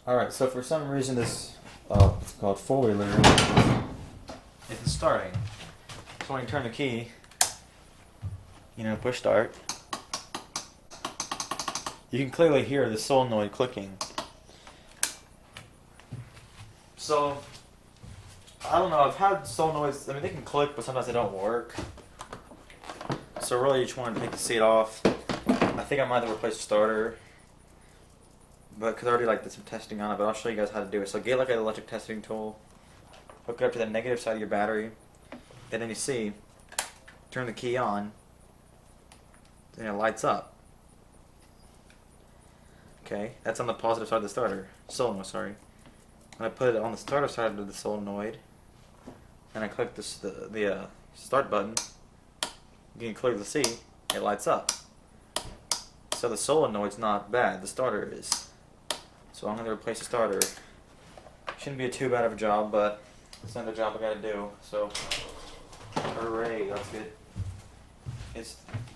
Alright, so for some reason this, it's called four-wheeler, isn't starting. So when you turn the key, push start, you can clearly hear the solenoid clicking. So, I don't know, I've had solenoids, they can click, but sometimes they don't work. So really, you just want to take the seat off. I think I might have to replace the starter. But because I already did some testing on it, but I'll show you guys how to do it. So get an electric testing tool, hook it up to the negative side of your battery, and then you see, turn the key on, and it lights up. Okay, that's on the positive side of the starter, solenoid, sorry. When I put it on the starter side of the solenoid, and I click the start button, you can clearly see it lights up. So the solenoid's not bad, the starter is. So I'm going to replace the starter. Shouldn't be too bad of a job, but it's another job I got to do. So, hooray, let's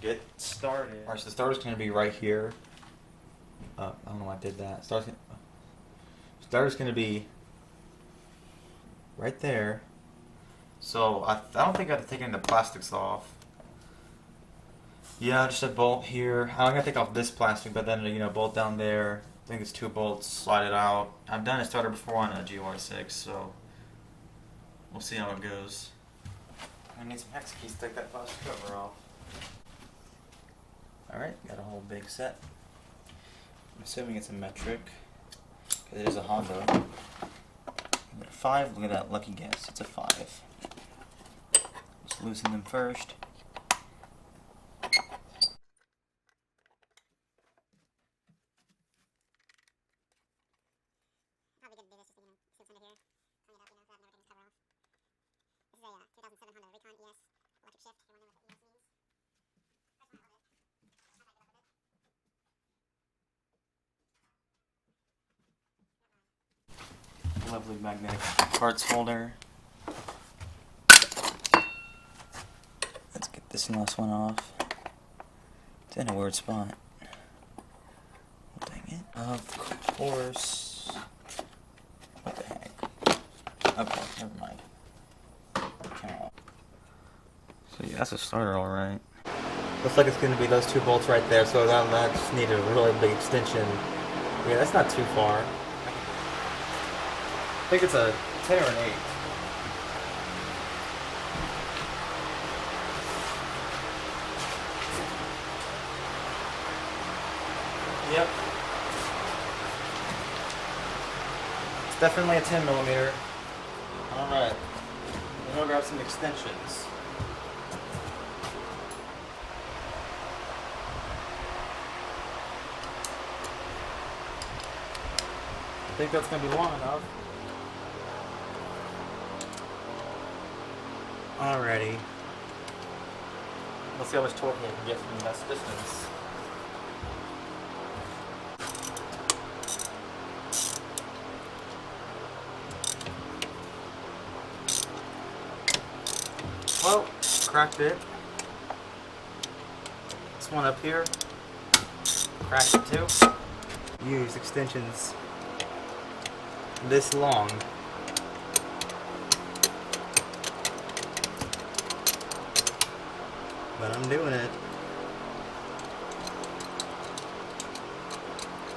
get started. Alright, so the starter's going to be right here. I don't know why I did that. Starter's going to be right there. So I don't think I have to take any of the plastics off. Yeah, just a bolt here. I'm going to take off this plastic, but then bolt down there. I think it's 2 bolts, slide it out. I've done a starter before on a GR6, so we'll see how it goes. I need some hex keys to take that plastic cover off. Alright, got a whole big set. I'm assuming it's a metric, because it is a Honda. 5, look at that lucky guess, it's a 5. Just loosen them first. Honda Recon ES electric shift. Everyone know what the ES means? Lovely magnetic parts holder. Let's get this last one off. It's in a weird spot. Dang it. Of course. What the heck? Okay, never mind. So yeah, that's a starter, alright. Looks like it's going to be those 2 bolts right there, so that just needed a really big extension. Yeah, that's not too far. I think it's a 10 or an 8. Yep. It's definitely a 10 millimeter. Alright. I'm going to grab some extensions. I think that's going to be long enough. Alrighty. Let's see how much torque we can get from this distance. Well, cracked it. This one up here, cracked it too. Use extensions this long. But I'm doing it.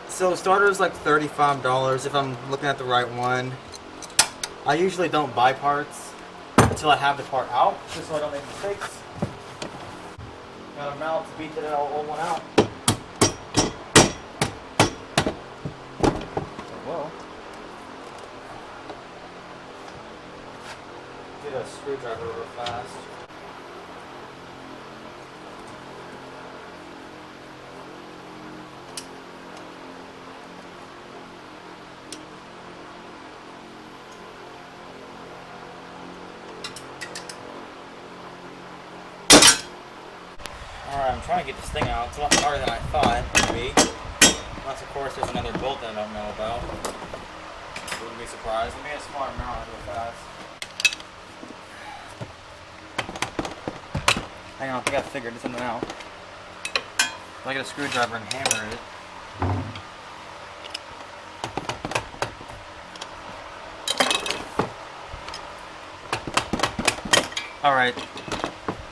So the starter is like $35 if I'm looking at the right one. I usually don't buy parts until I have the part out, just so I don't make mistakes. Got a mallet to beat that old one out. Whoa. Get a screwdriver real fast. Alright, I'm trying to get this thing out. It's a lot harder than I thought it would be. Unless, of course, there's another bolt that I don't know about. Wouldn't be surprised. Let me get a smaller mallet real fast. Hang on, I think I figured something out. If I get a screwdriver and hammer it. Alright,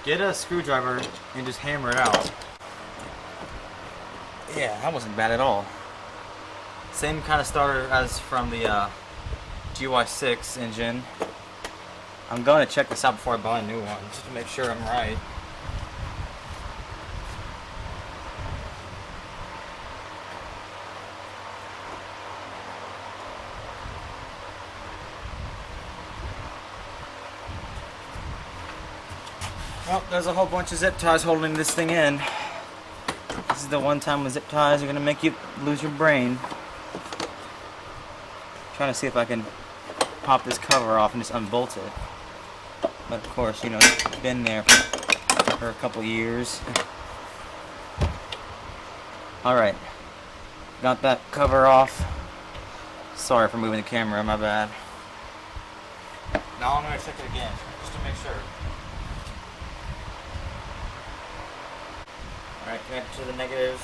get a screwdriver and just hammer it out. Yeah, that wasn't bad at all. Same kind of starter as from the GY6 engine. I'm going to check this out before I buy a new one, just to make sure I'm right. Well, there's a whole bunch of zip ties holding this thing in. This is the one time with zip ties are going to make you lose your brain. Trying to see if I can pop this cover off and just unbolt it. But of course, you know, it's been there for a couple years. Alright. Got that cover off. Sorry for moving the camera, my bad. Now I'm going to check it again, just to make sure. Alright, connect to the negative.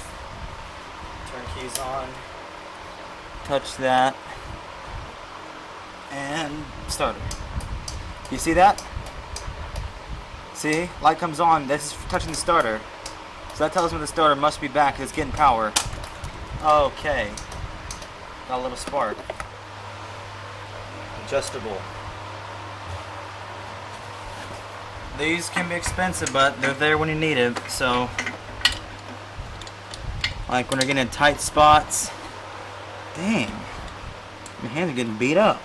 Turn keys on. Touch that. And start it. You see that? See? Light comes on. This is touching the starter. So that tells me the starter must be back because it's getting power. Okay. Got a little spark. Adjustable. These can be expensive, but they're there when you need it. So, like when they're getting in tight spots. Dang. My hands are getting beat up.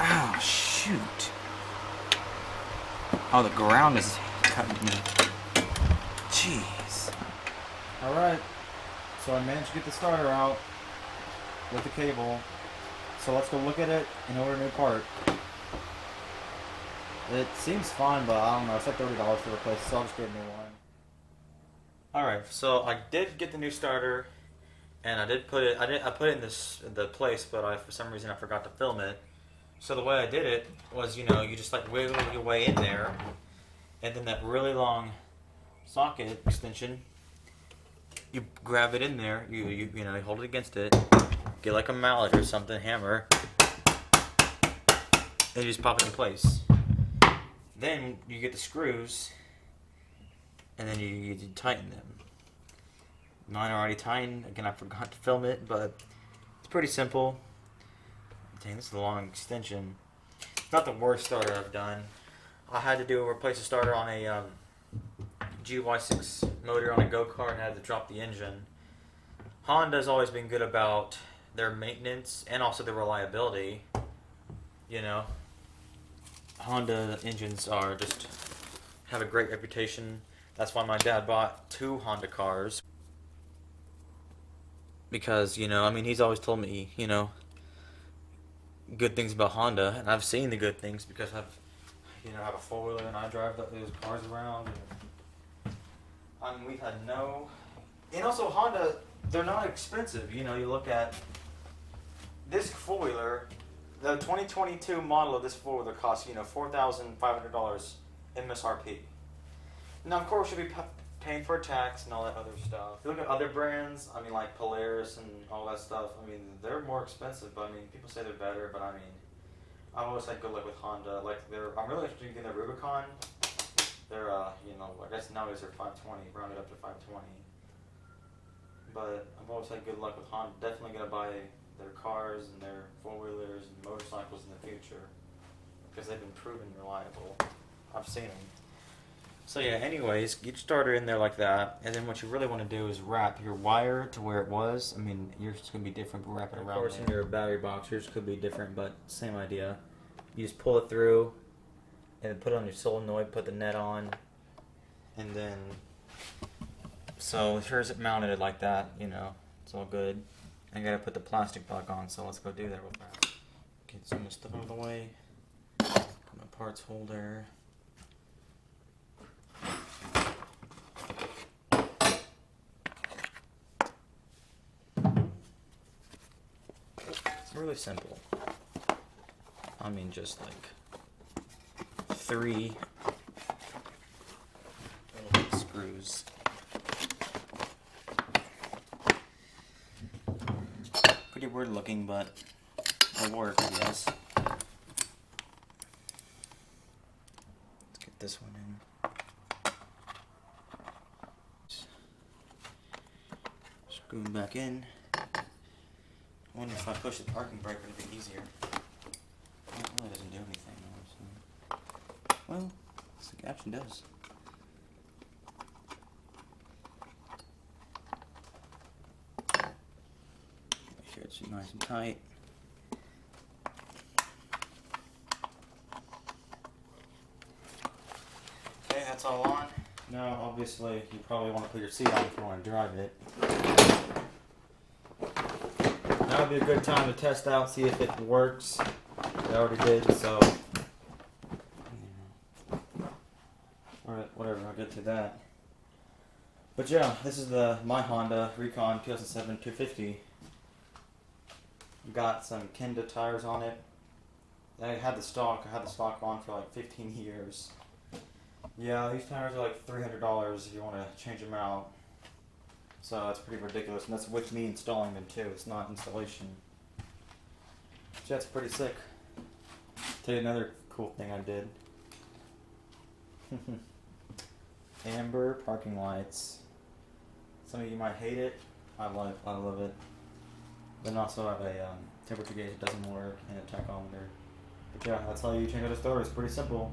Oh, shoot. Oh, the ground is cutting me. Jeez. Alright. So I managed to get the starter out with the cable. So let's go look at it and order a new part. It seems fine, but I don't know. It's like $30 to replace, so I'll just get a new one. Alright, so I did get the new starter. And I did put it. I put it in the place, but for some reason I forgot to film it. So the way I did it was, you know, you just like wiggle your way in there, and then that really long socket extension, you grab it in there. You know, you hold it against it, get like a mallet or something, hammer, and you just pop it in place. Then you get the screws, and then you tighten them. Mine are already tightened. Again, I forgot to film it, but it's pretty simple. Dang, this is a long extension. It's not the worst starter I've done. I had to replace a starter on a GY6 motor on a go-kart and I had to drop the engine. Honda's always been good about their maintenance and also their reliability. You know, Honda engines have a great reputation. That's why my dad bought 2 Honda cars. Because, you know, I mean, he's always told me, you know, good things about Honda, and I've seen the good things because I have a 4-wheeler and I drive those cars around. And, I mean, we've had and also Honda, they're not expensive. You know, you look at this 4-wheeler, the 2022 model of this 4-wheeler costs, you know, $4,500 MSRP. Now, of course, you'll be paying for tax and all that other stuff. If you look at other brands, I mean, like Polaris and all that stuff, I mean, they're more expensive, but I mean, people say they're better, but I mean, I've always had good luck with Honda. Like, I'm really interested in the Rubicon. They're, you know, I guess nowadays they're 520, rounded up to 520. But I've always had good luck with Honda. Definitely gonna buy their cars and their 4-wheelers and motorcycles in the future because they've been proven reliable. I've seen them. So yeah, anyways, get your starter in there like that, and then what you really want to do is wrap your wire to where it was. I mean, yours is going to be different, but wrap it around. Of course, in your battery box, yours could be different, but same idea. You just pull it through, and then put it on your solenoid, put the net on, and then, so here's it mounted like that, you know, it's all good. I got to put the plastic back on, so let's go do that real fast. Get some of the stuff out of the way. Put my parts holder. Really simple. I mean, just like 3 little screws. Pretty weird looking, but it'll work, I guess. this one in. Screw them back in. I wonder if I push the parking brake would it be easier. Well, it really doesn't do anything though, so. Well, it actually does. Make sure it's nice and tight. Okay, that's all on. Now, obviously, you probably want to put your seat on if you want to drive it. Now would be a good time to test out, see if it works. It already did, so. Alright, whatever, I'll get to that. But yeah, this is my Honda Recon 2007 250. Got some Kenda tires on it. I had the stock on for like 15 years. Yeah, these tires are like $300 if you want to change them out. So that's pretty ridiculous, and that's with me installing them too. It's not installation. So that's pretty sick. Tell you another cool thing I did. Amber parking lights. Some of you might hate it. I love it. Then also I have a temperature gauge that doesn't work and a tachometer. But yeah, that's how you change out a store. It's pretty simple.